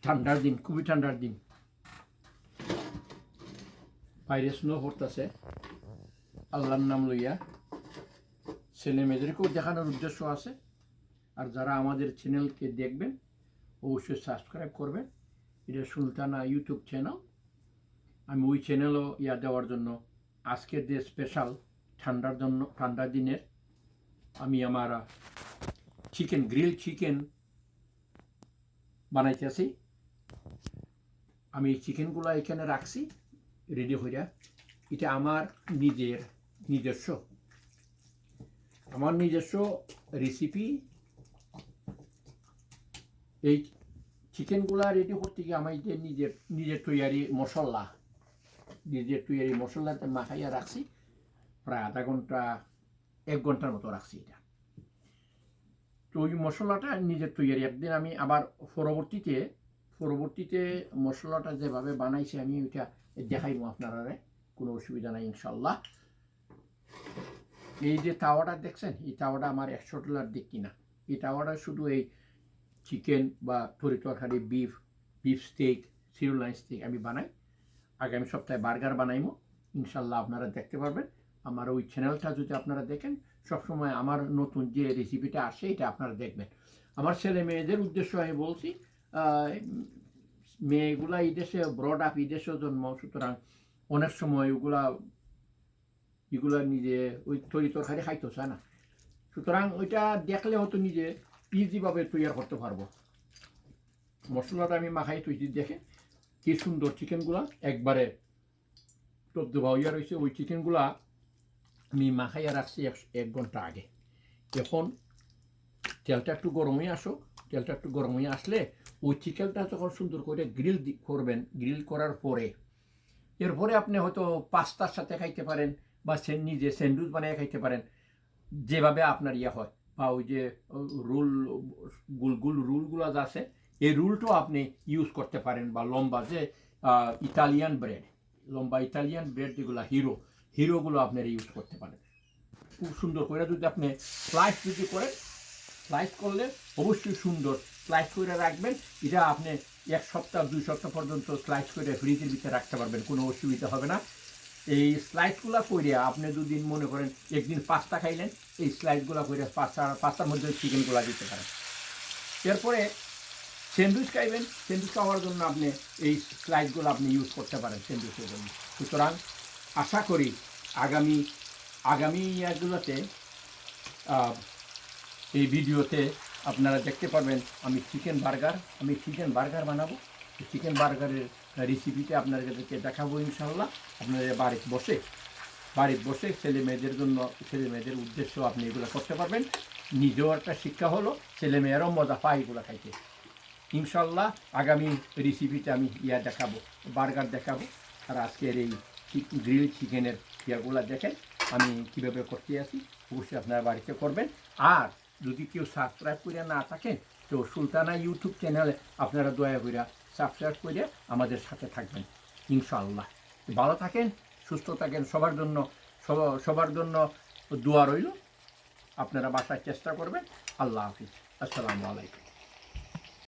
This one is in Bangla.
ঠান্ডার দিন, খুবই ঠান্ডার দিন, বাইরে স্নো পড়তেছে। আল্লাহর নাম লইয়া ছেলে মেয়েদেরকেও দেখানোর উদ্দেশ্য আছে। আর যারা আমাদের চ্যানেলকে দেখবেন অবশ্যই সাবস্ক্রাইব করবেন। এটা সুলতানা ইউটিউব চ্যানেল। আমি ওই চ্যানেলও দেওয়ার জন্য আজকের যে স্পেশাল ঠান্ডার দিনের আমি আমার গ্রিল চিকেন বানাইতেছি। আমি চিকেনগুলো এখানে রাখছি রেডি হইয়া। এটা আমার নিজস্ব রেসিপি। এই চিকেনগুলা রেডি করতে গিয়ে আমি যে নিজের তৈয়ারি মশলাতে মাখাইয়া রাখছি প্রায় আধা ঘন্টা 1 ঘন্টার মতো রাখছি এটা। তো ওই মশলাটা নিজের তৈয়ারি। একদিন আমি আবার পরবর্তীতে মশলাটা যেভাবে বানাইছি আমি ওইটা দেখাইবো আপনারা, কোনো অসুবিধা নাই ইনশাল্লাহ। এই যে তাওয়াটা দেখছেন, এই তাওয়াটা আমার $100 দিয়ে কিনা। এই তাওয়াটা শুধু এই চিকেন বা তরকারি, বিফ স্টেক, সিরোলাইন স্টেক আমি বানাই। আগামী সপ্তাহে বার্গার বানাইমো ইনশাল্লাহ, আপনারা দেখতে পারবেন। আমার ওই চ্যানেলটা যদি আপনারা দেখেন, সবসময় আমার নতুন যে রেসিপিটা আসে এটা আপনারা দেখবেন। আমার ছেলে মেয়েদের উদ্দেশ্য আমি বলছি, মেয়েগুলা এই দেশে ব্রড আপ, এই দেশেও জন্ম, সুতরাং অনেক সময় এগুলা নিজে ওই তরকারি খাইতে চায় না। সুতরাং ওইটা দেখলে হয়তো নিজে ইজিভাবে তৈরি করতে পারবো। মশলাটা আমি মাখাই তৈরি দেখে কি সুন্দর চিকেনগুলা একবারে টপ দেওয়া হইয়া রয়েছে। ওই চিকেনগুলা আমি মাখাইয়া রাখছি 1 ঘন্টা আগে। এখন তেলটা একটু গরম হয়ে আসলে ওই চিকেনটা যখন সুন্দর করে গ্রিল করবেন, গ্রিল করার পরে এরপরে আপনি হয়তো পাস্তার সাথে খাইতে পারেন বা নিজে স্যান্ডউইচ বানিয়ে খাইতে পারেন, যেভাবে আপনার হয়। বা ওই যে গুল রুলগুলো আছে, এই রুলটাও আপনি ইউজ করতে পারেন। বা লম্বা যে ইটালিয়ান ব্রেড যেগুলো হিরোগুলো আপনারা ইউজ করতে পারেন। খুব সুন্দর করে যদি আপনি স্লাইস করলে অবশ্যই সুন্দর স্লাইস করে রাখবেন। এটা আপনি 1 সপ্তাহ 2 সপ্তাহ পর্যন্ত স্লাইস করে ফ্রিজের ভিতরে রাখতে পারবেন, কোনো অসুবিধা হবে না। এই স্লাইসগুলো করে আপনি দুদিন মনে করেন একদিন পাস্তা খাইলেন, এই স্লাইসগুলো করে পাস্তার মধ্যে চিকেনগুলো দিতে পারেন। এরপরে স্যান্ডউইচ খাইবেন, স্যান্ডউইচ খাওয়ার জন্য আপনি এই স্লাইসগুলো আপনি ইউজ করতে পারেন স্যান্ডউইচের জন্য। সুতরাং আশা করি আগামী ইয়ারগুলোতে এই ভিডিওতে আপনারা দেখতে পারবেন আমি চিকেন বার্গার বানাবো। চিকেন বার্গারের রেসিপিটা আপনাদেরকে দেখাবো ইনশাল্লাহ। আপনাদের বাড়িতে বসে ছেলে মেয়েদের উদ্দেশ্য আপনি এগুলো করতে পারবেন। নিজেও একটা শিক্ষা হলো, ছেলে মেয়েরাও মজা পায় এগুলো খাইতে ইনশাল্লাহ। আগামী রেসিপিতে আমি বার্গার দেখাবো। আর আজকের এই গ্রিল চিকেনের ইয়াগুলো দেখেন আমি কীভাবে করতে আসি, অবশ্যই আপনারা বাড়িতে করবেন। আর যদি কেউ সাবস্ক্রাইব করে না থাকেন তো সুলতানা ইউটিউব চ্যানেলে আপনারা দয়া করে সাবস্ক্রাইব করে আমাদের সাথে থাকবেন ইনশাআল্লাহ। ভালো থাকেন, সুস্থ থাকেন। সবার জন্য দোয়া রইল। আপনারা বাসায় চেষ্টা করবেন। আল্লাহ হাফিজ। আসসালামু আলাইকুম।